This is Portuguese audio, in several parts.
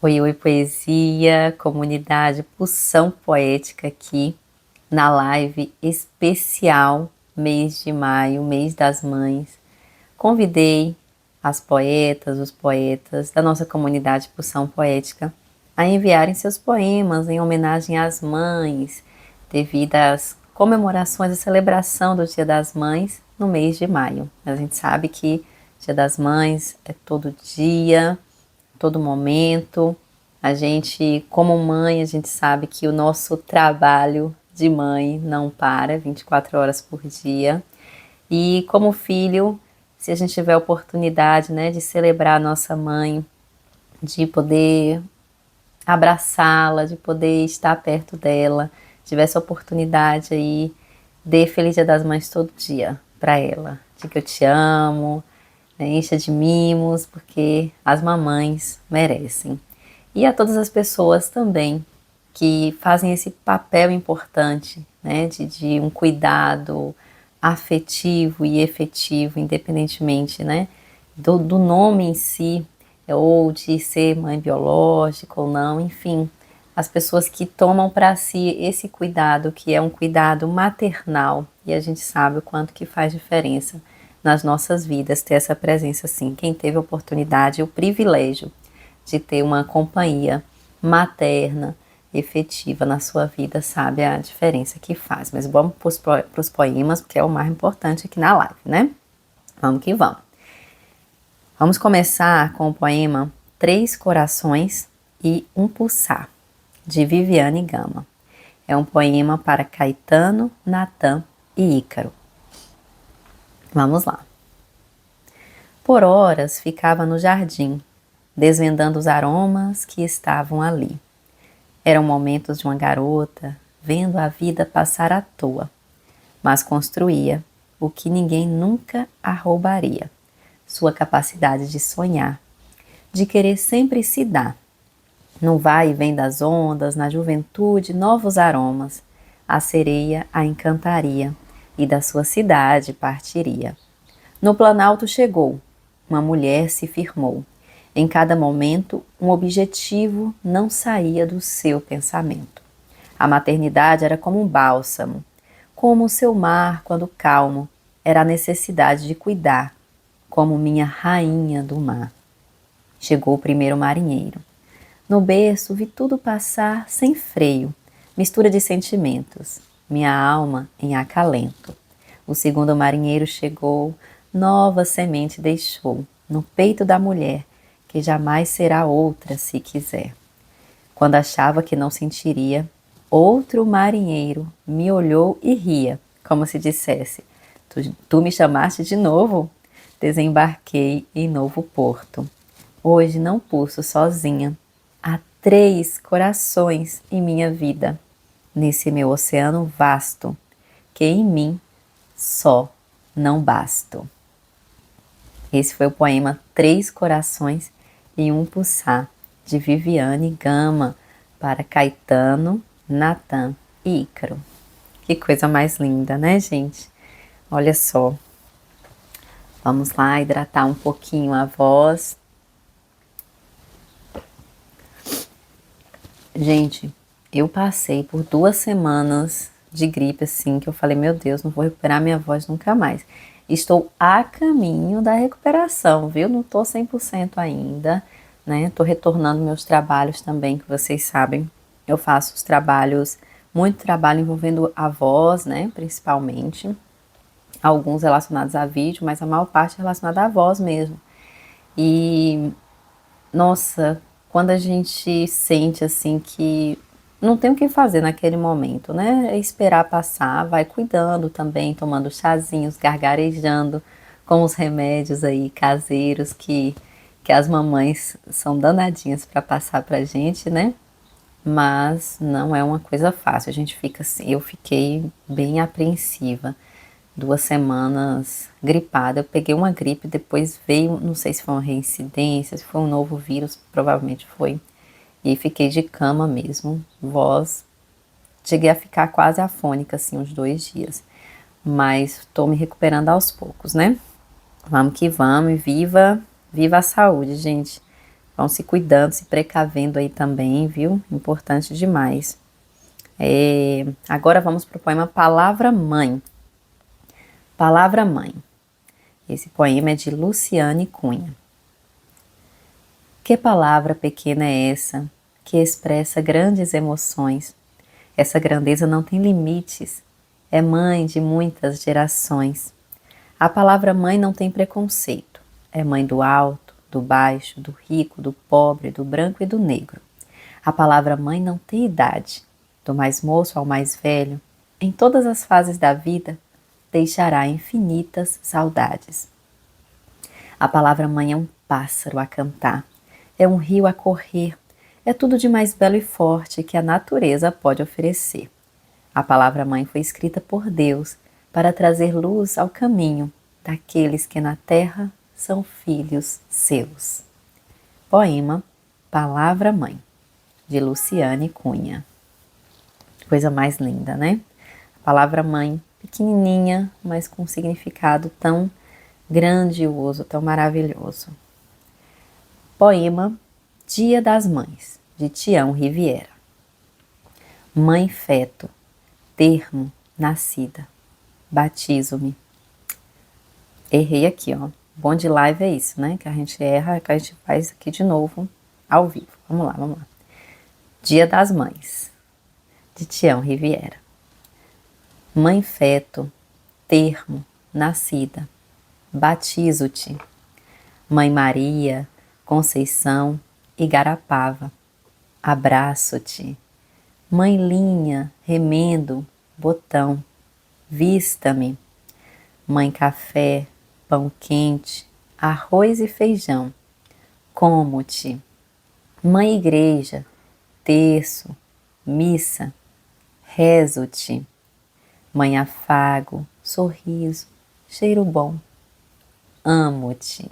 Oi, oi, poesia, comunidade Pulsão Poética aqui na live especial mês de maio, mês das mães. Convidei as poetas, os poetas da nossa comunidade Pulsão Poética a enviarem seus poemas em homenagem às mães, devido às comemorações e celebração do Dia das Mães no mês de maio. A gente sabe que Dia das Mães é todo dia, todo momento. A gente, como mãe, a gente sabe que o nosso trabalho de mãe não para 24 horas por dia. E como filho, se a gente tiver a oportunidade, né, de celebrar a nossa mãe, de poder abraçá-la, de poder estar perto dela, tiver essa oportunidade aí, dê Feliz Dia das Mães todo dia para ela. De que eu te amo, né, encha de mimos, porque as mamães merecem. E a todas as pessoas também que fazem esse papel importante, né, de um cuidado afetivo e efetivo, independentemente, né, do nome em si, ou de ser mãe biológica ou não, enfim, as pessoas que tomam para si esse cuidado, que é um cuidado maternal, e a gente sabe o quanto que faz diferença nas nossas vidas ter essa presença assim. Quem teve a oportunidade e o privilégio de ter uma companhia materna efetiva na sua vida sabe a diferença que faz. Mas vamos para os poemas, porque é o mais importante aqui na live, né? Vamos que vamos. Vamos começar com o poema Três Corações e um Pulsar, de Viviane Gama. É um poema para Caetano, Natan e Ícaro. Vamos lá. Por horas ficava no jardim, desvendando os aromas que estavam ali. Eram momentos de uma garota vendo a vida passar à toa, mas construía o que ninguém nunca a roubaria: sua capacidade de sonhar, de querer sempre se dar. No vai e vem das ondas, na juventude, novos aromas. A sereia a encantaria e da sua cidade partiria. No Planalto chegou, uma mulher se firmou. Em cada momento, um objetivo não saía do seu pensamento. A maternidade era como um bálsamo, como o seu mar quando calmo, era a necessidade de cuidar, como minha rainha do mar. Chegou o primeiro marinheiro. No berço vi tudo passar sem freio, mistura de sentimentos, minha alma em acalento. O segundo marinheiro chegou, nova semente deixou no peito da mulher, que jamais será outra se quiser. Quando achava que não sentiria, outro marinheiro me olhou e ria, como se dissesse: tu me chamaste de novo? Desembarquei em novo porto. Hoje não pulso sozinha. Há três corações em minha vida, nesse meu oceano vasto, que em mim só não basto. Esse foi o poema Três Corações e um Pulsar, de Viviane Gama, para Caetano, Natan e Ícaro. Que coisa mais linda, né, gente? Olha só. Vamos lá hidratar um pouquinho a voz. Gente, eu passei por 2 semanas de gripe assim, que eu falei, meu Deus, não vou recuperar minha voz nunca mais. Estou a caminho da recuperação, viu? Não tô 100% ainda, né? Tô retornando meus trabalhos também, que vocês sabem. Eu faço os trabalhos, muito trabalho envolvendo a voz, né? Principalmente. Alguns relacionados a vídeo, mas a maior parte relacionada à voz mesmo. E nossa, quando a gente sente assim que não tem o que fazer naquele momento, né? É esperar passar, vai cuidando também, tomando chazinhos, gargarejando com os remédios aí caseiros que as mamães são danadinhas para passar pra gente, né? Mas não é uma coisa fácil. A gente fica assim, eu fiquei bem apreensiva. 2 semanas gripada. Eu peguei uma gripe, depois veio, não sei se foi uma reincidência, se foi um novo vírus, provavelmente foi. E fiquei de cama mesmo, voz. Cheguei a ficar quase afônica, assim, uns 2 dias. Mas tô me recuperando aos poucos, né? Vamos que vamos e viva, viva a saúde, gente. Vão se cuidando, se precavendo aí também, viu? Importante demais. Agora vamos para o poema Palavra Mãe. Palavra Mãe. Esse poema é de Luciane Cunha. Que palavra pequena é essa, que expressa grandes emoções? Essa grandeza não tem limites, é mãe de muitas gerações. A palavra mãe não tem preconceito, é mãe do alto, do baixo, do rico, do pobre, do branco e do negro. A palavra mãe não tem idade, do mais moço ao mais velho, em todas as fases da vida, deixará infinitas saudades. A palavra mãe é um pássaro a cantar, é um rio a correr, é tudo de mais belo e forte que a natureza pode oferecer. A palavra mãe foi escrita por Deus para trazer luz ao caminho daqueles que na terra são filhos seus. Poema Palavra Mãe, de Luciane Cunha. Coisa mais linda, né? A palavra mãe, pequenininha, mas com um significado tão grandioso, tão maravilhoso. Poema Dia das Mães, de Tião Riviera. Mãe feto, termo, nascida, batizo-me. Errei aqui, ó. Bom de live é isso, né? Que a gente erra, que a gente faz aqui de novo, ao vivo. Vamos lá, vamos lá. Dia das Mães, de Tião Riviera. Mãe feto, termo, nascida, batizo-te. Mãe Maria, Conceição, Igarapava, abraço-te. Mãe Linha, remendo, botão, vista-me. Mãe Café, pão quente, arroz e feijão, como-te. Mãe Igreja, terço, missa, rezo-te. Mãe Afago, sorriso, cheiro bom, amo-te.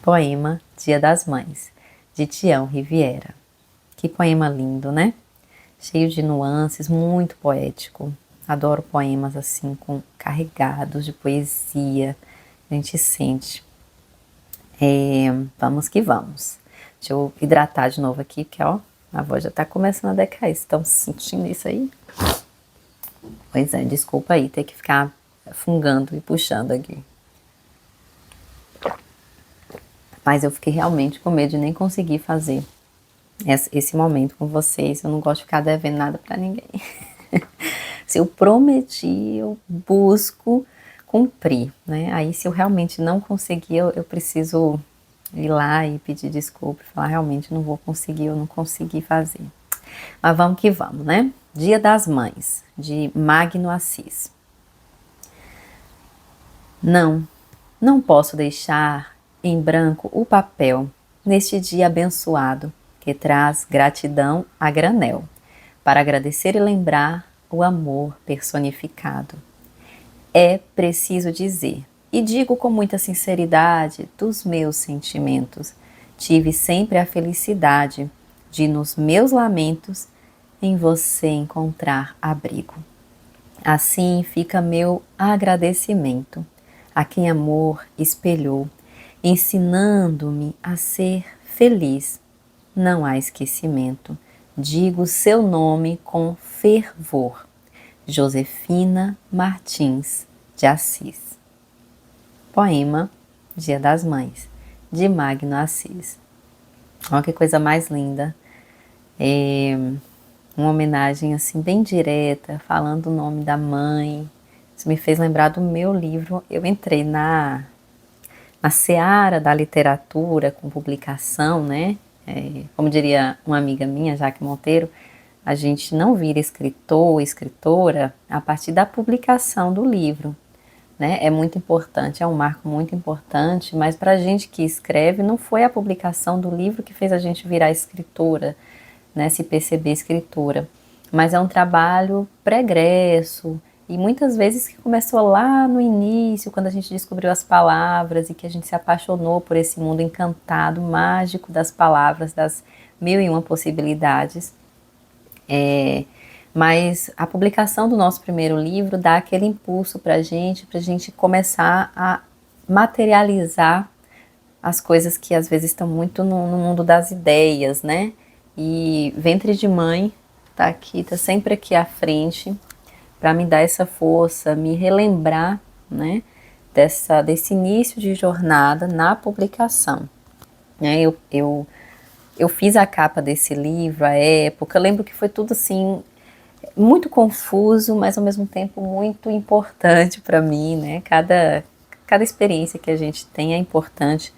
Poema Dia das Mães, de Tião Riviera. Que poema lindo, né? Cheio de nuances, muito poético. Adoro poemas assim, carregados de poesia. A gente sente. Vamos que vamos. Deixa eu hidratar de novo aqui, porque ó, a voz já tá começando a decair. Vocês estão sentindo isso aí? Pois é, desculpa aí ter que ficar fungando e puxando aqui. Mas eu fiquei realmente com medo de nem conseguir fazer esse momento com vocês. Eu não gosto de ficar devendo nada pra ninguém. Se eu prometi, eu busco cumprir, né? Aí se eu realmente não conseguir, eu preciso ir lá e pedir desculpa e falar, realmente não vou conseguir, eu não consegui fazer. Mas vamos que vamos, né? Dia das Mães, de Magno Assis. Não posso deixar em branco o papel neste dia abençoado que traz gratidão a granel, para agradecer e lembrar o amor personificado. É preciso dizer, e digo com muita sinceridade, dos meus sentimentos, tive sempre a felicidade de, nos meus lamentos, em você encontrar abrigo. Assim fica meu agradecimento a quem amor espelhou, ensinando-me a ser feliz. Não há esquecimento, digo seu nome com fervor. Josefina Martins de Assis. Poema Dia das Mães, de Magno Assis. Olha que coisa mais linda. Uma homenagem assim bem direta, falando o nome da mãe. Isso me fez lembrar do meu livro. Eu entrei na seara da literatura com publicação, né? Como diria uma amiga minha, Jaque Monteiro, a gente não vira escritor ou escritora a partir da publicação do livro, né? É muito importante, é um marco muito importante, mas para a gente que escreve, não foi a publicação do livro que fez a gente virar escritora, né? Se perceber escritora, mas é um trabalho pregresso, e muitas vezes que começou lá no início, quando a gente descobriu as palavras e que a gente se apaixonou por esse mundo encantado, mágico das palavras, das mil e uma possibilidades. Mas a publicação do nosso primeiro livro dá aquele impulso para a gente começar a materializar as coisas que às vezes estão muito no mundo das ideias, né? E ventre de mãe tá aqui, tá sempre aqui à frente para me dar essa força, me relembrar, né? Desse início de jornada na publicação. Né? Eu fiz a capa desse livro à época, eu lembro que foi tudo assim muito confuso, mas ao mesmo tempo muito importante para mim, né? Cada experiência que a gente tem é importante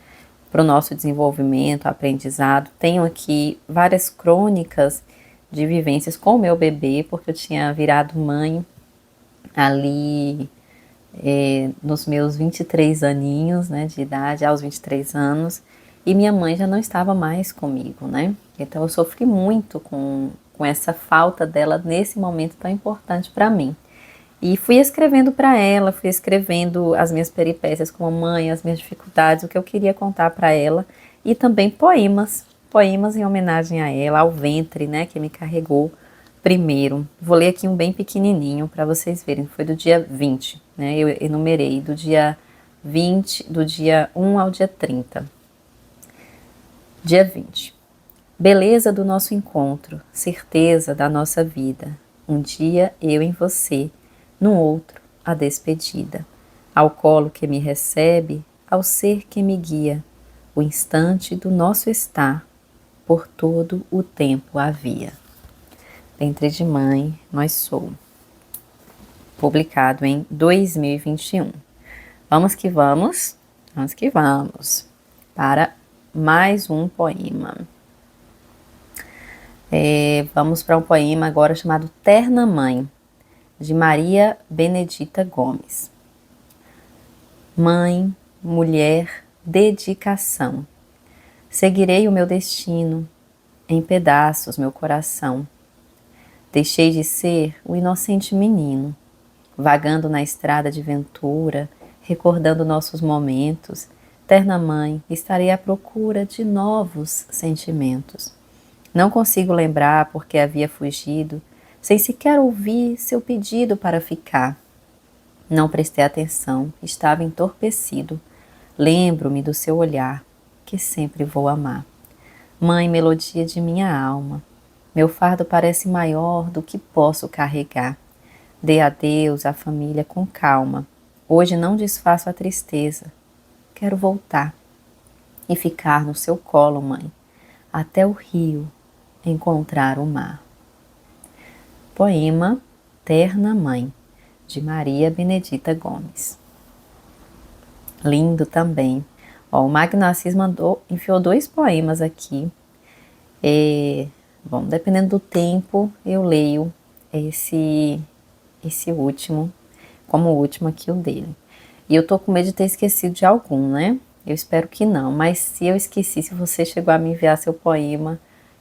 para o nosso desenvolvimento, aprendizado. Tenho aqui várias crônicas de vivências com o meu bebê, porque eu tinha virado mãe ali nos meus 23 aninhos, né, de idade, aos 23 anos, e minha mãe já não estava mais comigo, né? Então eu sofri muito com essa falta dela nesse momento tão importante para mim. E fui escrevendo para ela, fui escrevendo as minhas peripécias como mãe, as minhas dificuldades, o que eu queria contar para ela, e também poemas em homenagem a ela, ao ventre, né, que me carregou primeiro. Vou ler aqui um bem pequenininho para vocês verem, foi do dia 20, né, eu enumerei do dia 20, do dia 1 ao dia 30. Dia 20. Beleza do nosso encontro, certeza da nossa vida. Um dia eu em você, no outro a despedida. Ao colo que me recebe, ao ser que me guia, o instante do nosso estar, por todo o tempo havia. Ventre de mãe, nós sou. Publicado em 2021. Vamos que vamos, vamos que vamos, para mais um poema. Vamos para um poema agora chamado Terna Mãe, de Maria Benedita Gomes. Mãe, mulher, dedicação. Seguirei o meu destino, em pedaços meu coração. Deixei de ser o inocente menino, vagando na estrada de ventura, recordando nossos momentos. Terna mãe, estarei à procura de novos sentimentos. Não consigo lembrar porque havia fugido, sem sequer ouvir seu pedido para ficar. Não prestei atenção, estava entorpecido. Lembro-me do seu olhar, que sempre vou amar. Mãe, melodia de minha alma, meu fardo parece maior do que posso carregar. Dê adeus à família com calma. Hoje não desfaço a tristeza. Quero voltar e ficar no seu colo, mãe, até o rio encontrar o mar. Poema Terna Mãe, de Maria Benedita Gomes. Lindo também. Ó, o Magno Assis enfiou 2 poemas aqui. Bom, dependendo do tempo, eu leio esse último, como o último aqui, o dele. E eu tô com medo de ter esquecido de algum, né? Eu espero que não, mas se eu esqueci, se você chegou a me enviar seu poema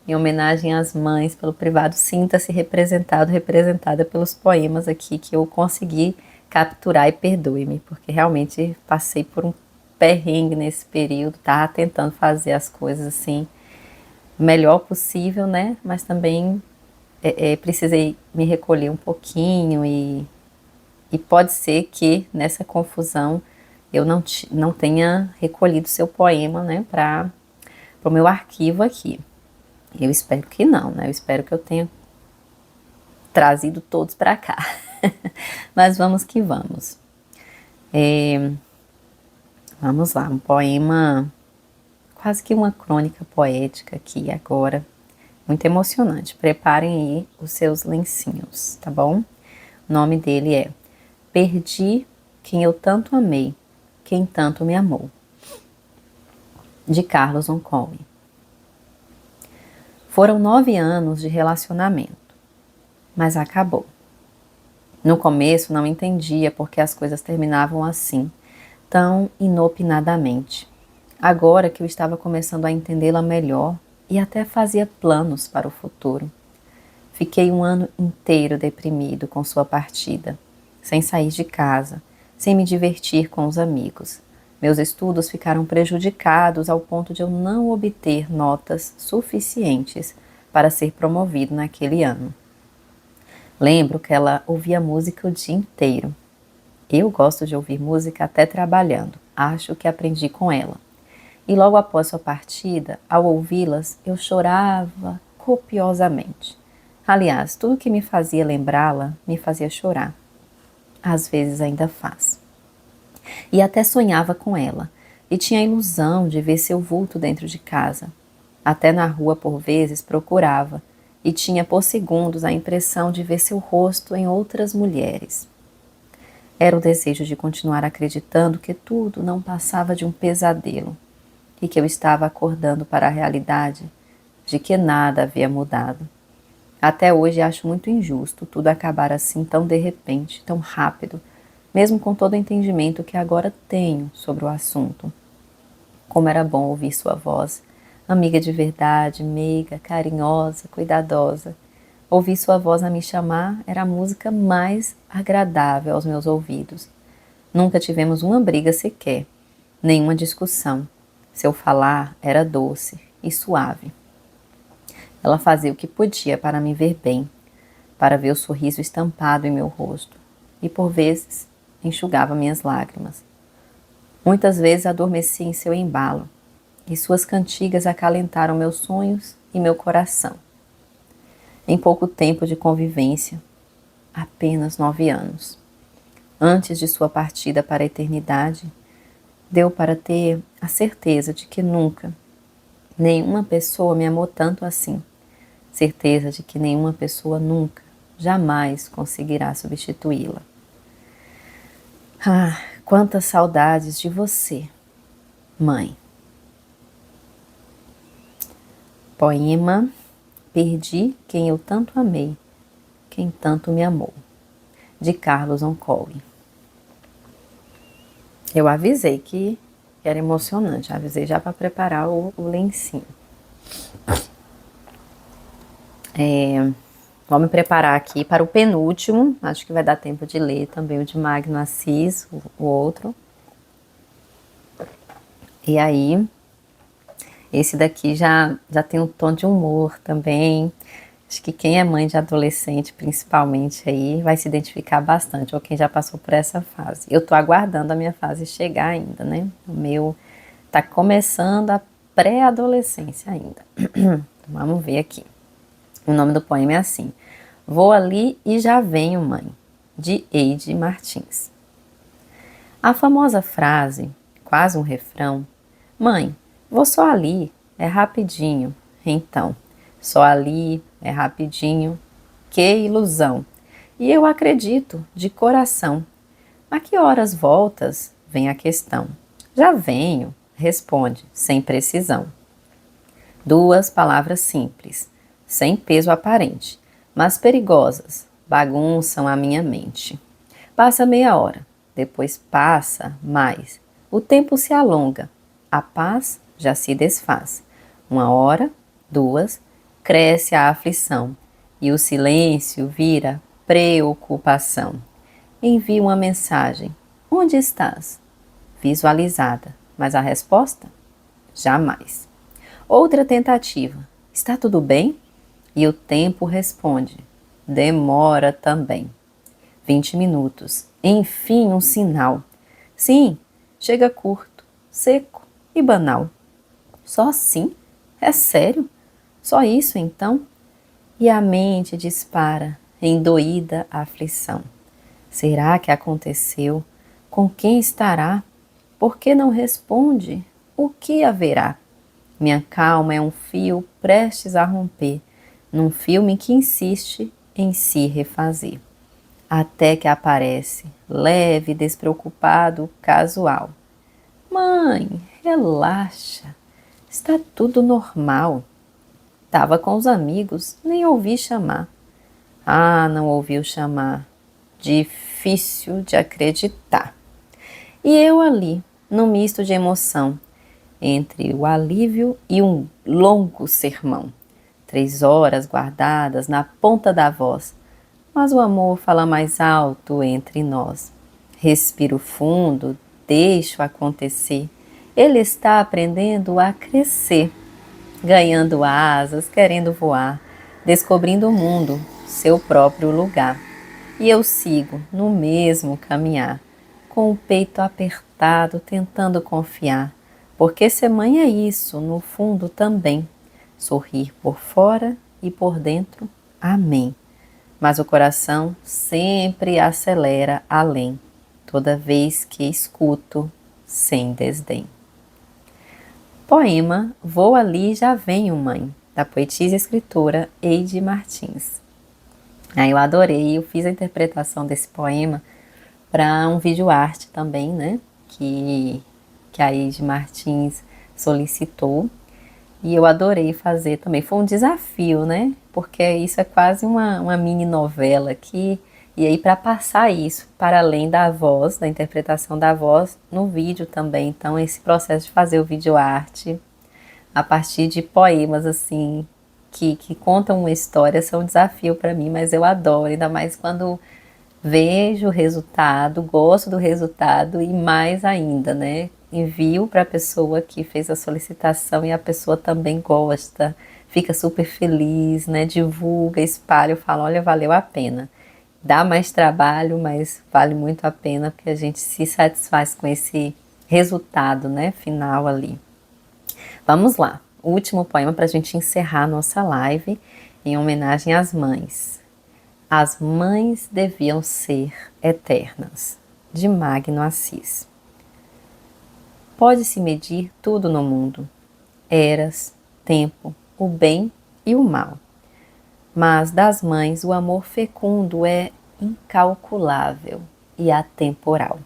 em homenagem às mães pelo privado, sinta-se representada pelos poemas aqui que eu consegui capturar e perdoe-me, porque realmente passei por um perrengue nesse período, tava tentando fazer as coisas assim, o melhor possível, né? Mas também precisei me recolher um pouquinho e pode ser que nessa confusão eu não tenha recolhido seu poema, né, para o meu arquivo aqui. Eu espero que não, né? Eu espero que eu tenha trazido todos para cá. Mas vamos que vamos. Vamos lá, um poema, quase que uma crônica poética aqui agora. Muito emocionante. Preparem aí os seus lencinhos, tá bom? O nome dele é Perdi quem eu tanto amei, quem tanto me amou, de Carlos Oncol. Foram 9 anos de relacionamento, mas acabou. No começo não entendia por que as coisas terminavam assim, tão inopinadamente. Agora que eu estava começando a entendê-la melhor e até fazia planos para o futuro. Fiquei um ano inteiro deprimido com sua partida, sem sair de casa, sem me divertir com os amigos. Meus estudos ficaram prejudicados ao ponto de eu não obter notas suficientes para ser promovido naquele ano. Lembro que ela ouvia música o dia inteiro. Eu gosto de ouvir música até trabalhando. Acho que aprendi com ela. E logo após sua partida, ao ouvi-las, eu chorava copiosamente. Aliás, tudo que me fazia lembrá-la me fazia chorar. Às vezes ainda faz. E até sonhava com ela, e tinha a ilusão de ver seu vulto dentro de casa. Até na rua, por vezes, procurava, e tinha por segundos a impressão de ver seu rosto em outras mulheres. Era o desejo de continuar acreditando que tudo não passava de um pesadelo, e que eu estava acordando para a realidade de que nada havia mudado. Até hoje acho muito injusto tudo acabar assim tão de repente, tão rápido, mesmo com todo o entendimento que agora tenho sobre o assunto. Como era bom ouvir sua voz, amiga de verdade, meiga, carinhosa, cuidadosa. Ouvir sua voz a me chamar era a música mais agradável aos meus ouvidos. Nunca tivemos uma briga sequer, nenhuma discussão. Seu falar era doce e suave. Ela fazia o que podia para me ver bem, para ver o sorriso estampado em meu rosto, e por vezes enxugava minhas lágrimas. Muitas vezes adormeci em seu embalo, e suas cantigas acalentaram meus sonhos e meu coração. Em pouco tempo de convivência, apenas 9 anos, antes de sua partida para a eternidade, deu para ter a certeza de que nunca, nenhuma pessoa me amou tanto assim. Certeza de que nenhuma pessoa nunca, jamais conseguirá substituí-la. Ah, quantas saudades de você, mãe. Poema Perdi quem eu tanto amei, quem tanto me amou, de Carlos Oncol. Eu avisei que era emocionante, avisei já para preparar o lencinho. Vou me preparar aqui para o penúltimo, acho que vai dar tempo de ler também o de Magno Assis, o outro. E aí, esse daqui já tem um tom de humor também. Acho que quem é mãe de adolescente, principalmente aí, vai se identificar bastante, ou quem já passou por essa fase. Eu tô aguardando a minha fase chegar ainda, né? O meu tá começando a pré-adolescência ainda. Vamos ver aqui. O nome do poema é assim: Vou ali e já venho, mãe, de Eide Martins. A famosa frase, quase um refrão, mãe, vou só ali, é rapidinho. Então, só ali, é rapidinho. Que ilusão! E eu acredito, de coração. A que horas voltas? Vem a questão. Já venho, responde, sem precisão. 2 palavras simples, sem peso aparente, mas perigosas, bagunçam a minha mente. Passa meia hora, depois passa mais. O tempo se alonga, a paz já se desfaz. 1 hora, 2, cresce a aflição, e o silêncio vira preocupação. Envio uma mensagem. Onde estás? Visualizada, mas a resposta? Jamais. Outra tentativa. Está tudo bem? E o tempo responde. Demora também. 20 minutos. Enfim, um sinal. Sim, chega curto, seco e banal. Só assim? É sério? Só isso então? E a mente dispara em doída aflição. Será que aconteceu? Com quem estará? Por que não responde? O que haverá? Minha calma é um fio prestes a romper, num filme que insiste em se refazer. Até que aparece, leve, despreocupado, casual. Mãe, relaxa, está tudo normal. Tava com os amigos, nem ouvi chamar. Ah, não ouviu chamar. Difícil de acreditar. E eu ali, num misto de emoção, entre o alívio e um longo sermão. 3 horas guardadas na ponta da voz, mas o amor fala mais alto entre nós. Respiro fundo, deixo acontecer. Ele está aprendendo a crescer, ganhando asas, querendo voar, descobrindo o mundo, seu próprio lugar. E eu sigo no mesmo caminhar, com o peito apertado, tentando confiar, Porque ser mãe é isso, no fundo também. Sorrir por fora e por dentro, amém. Mas o coração sempre acelera além, toda vez que escuto sem desdém. Poema Vou Ali Já Venho Mãe, da poetisa e escritora Eide Martins. Aí eu adorei, eu fiz a interpretação desse poema para um vídeo arte também, né? Que a Eide Martins solicitou. E eu adorei fazer também. Foi um desafio, né? Porque isso é quase uma mini novela aqui. E aí, para passar isso para além da voz, da interpretação da voz, no vídeo também. Então, esse processo de fazer o vídeo arte a partir de poemas, assim, que contam uma história, são um desafio para mim, mas eu adoro, ainda mais quando vejo o resultado, gosto do resultado e mais ainda, né? Envio para a pessoa que fez a solicitação e a pessoa também gosta, fica super feliz, né? Divulga, espalha, eu falo, olha, valeu a pena. Dá mais trabalho, mas vale muito a pena porque a gente se satisfaz com esse resultado, né? Final ali. Vamos lá, o último poema para a gente encerrar a nossa live em homenagem às mães. As mães deviam ser eternas, de Magno Assis. Pode-se medir tudo no mundo, eras, tempo, o bem e o mal. Mas das mães o amor fecundo é incalculável e atemporal.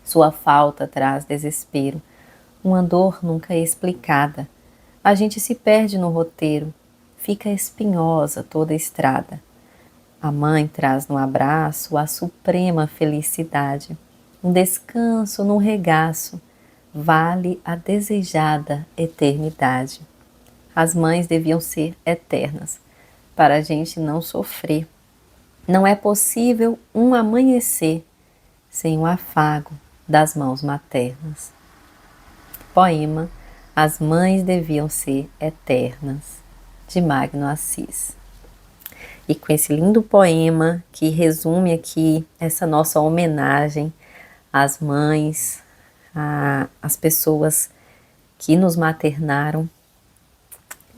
Sua falta traz desespero, uma dor nunca explicada. A gente se perde no roteiro, fica espinhosa toda a estrada. A mãe traz no abraço a suprema felicidade, um descanso num regaço, vale a desejada eternidade. As mães deviam ser eternas, para a gente não sofrer. Não é possível um amanhecer sem o afago das mãos maternas. Poema As Mães Deviam Ser Eternas, de Magno Assis. E com esse lindo poema que resume aqui essa nossa homenagem às mães, às pessoas que nos maternaram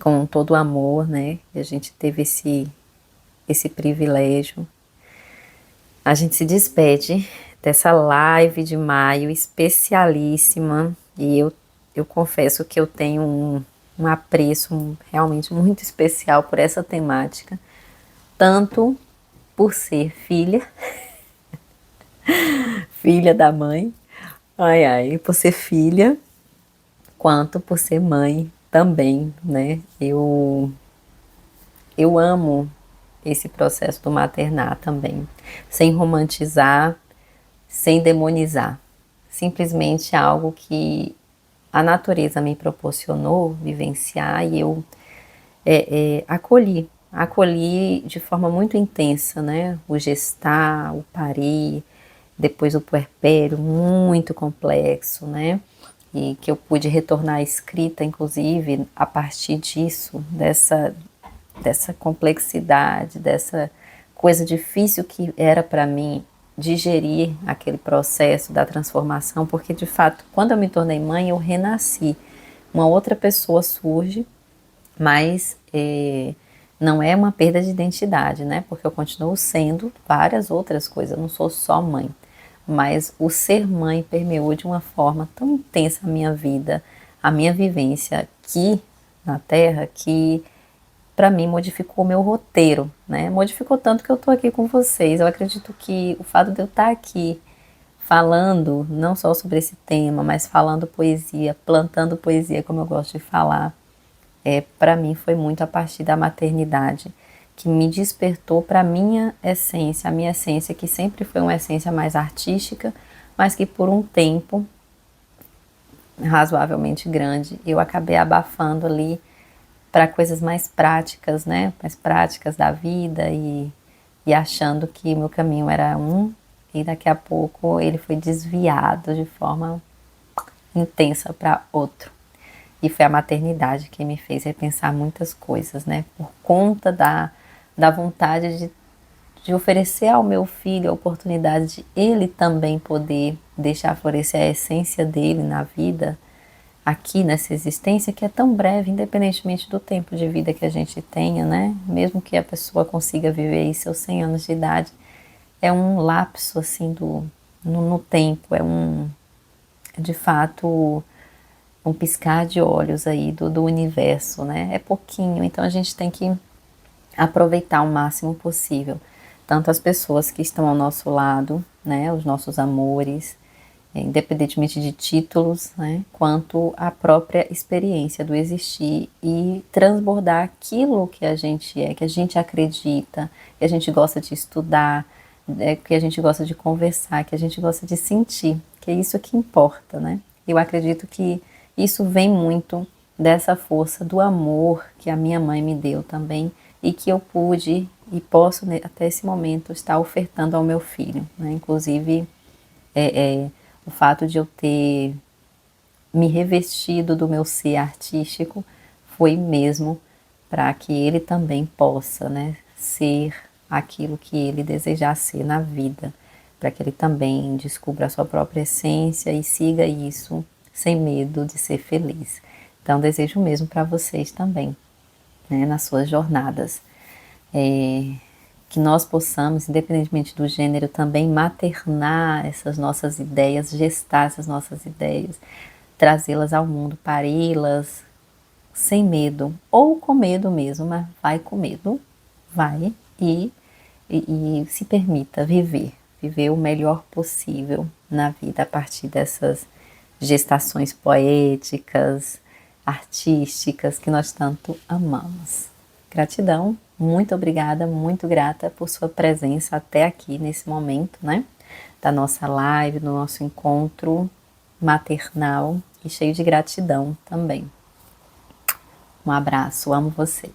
com todo o amor, né? E a gente teve esse privilégio. A gente se despede dessa live de maio especialíssima e eu confesso que eu tenho um apreço realmente muito especial por essa temática, tanto por ser filha, filha da mãe, por ser filha, quanto por ser mãe também, né? Eu amo esse processo do maternar também, sem romantizar, sem demonizar, simplesmente algo que a natureza me proporcionou vivenciar e eu acolhi de forma muito intensa, né? O gestar, o parir, depois o puerpério, muito complexo, né? E que eu pude retornar à escrita, inclusive, a partir disso, dessa complexidade, dessa coisa difícil que era para mim digerir aquele processo da transformação, porque de fato, quando eu me tornei mãe, eu renasci. Uma outra pessoa surge, mas não é uma perda de identidade, né? Porque eu continuo sendo várias outras coisas, eu não sou só mãe. Mas o ser mãe permeou de uma forma tão intensa a minha vida, a minha vivência aqui na Terra, que para mim modificou o meu roteiro, né? Modificou tanto que eu tô aqui com vocês. Eu acredito que o fato de eu estar aqui falando não só sobre esse tema, mas falando poesia, plantando poesia, como eu gosto de falar, para mim foi muito a partir da maternidade, que me despertou para a minha essência que sempre foi uma essência mais artística, mas que por um tempo razoavelmente grande eu acabei abafando ali para coisas mais práticas, né? Mais práticas da vida e achando que meu caminho era um e daqui a pouco ele foi desviado de forma intensa para outro. E foi a maternidade que me fez repensar muitas coisas, né? Por conta da vontade de oferecer ao meu filho a oportunidade de ele também poder deixar florescer a essência dele na vida, aqui nessa existência que é tão breve, independentemente do tempo de vida que a gente tenha, né? Mesmo que a pessoa consiga viver aí seus 100 anos de idade, é um lapso assim no tempo, é de fato um piscar de olhos aí do universo, né? É pouquinho, então a gente tem que aproveitar o máximo possível, tanto as pessoas que estão ao nosso lado, né? Os nossos amores, independentemente de títulos, né, quanto a própria experiência do existir e transbordar aquilo que a gente é, que a gente acredita, que a gente gosta de estudar, que a gente gosta de conversar, que a gente gosta de sentir, que é isso que importa, né? Eu acredito que isso vem muito dessa força do amor que a minha mãe me deu também e que eu pude e posso até esse momento estar ofertando ao meu filho, né? Inclusive o fato de eu ter me revestido do meu ser artístico foi mesmo para que ele também possa, né, ser aquilo que ele desejar ser na vida, para que ele também descubra a sua própria essência e siga isso sem medo de ser feliz. Então, desejo mesmo para vocês também, né, nas suas jornadas. Que nós possamos, independentemente do gênero, também maternar essas nossas ideias, gestar essas nossas ideias, trazê-las ao mundo, pari-las sem medo, ou com medo mesmo, mas vai com medo, vai e se permita viver o melhor possível na vida a partir dessas gestações poéticas, artísticas que nós tanto amamos. Gratidão, muito obrigada, muito grata por sua presença até aqui nesse momento, né? Da nossa live, do nosso encontro maternal e cheio de gratidão também. Um abraço, amo vocês.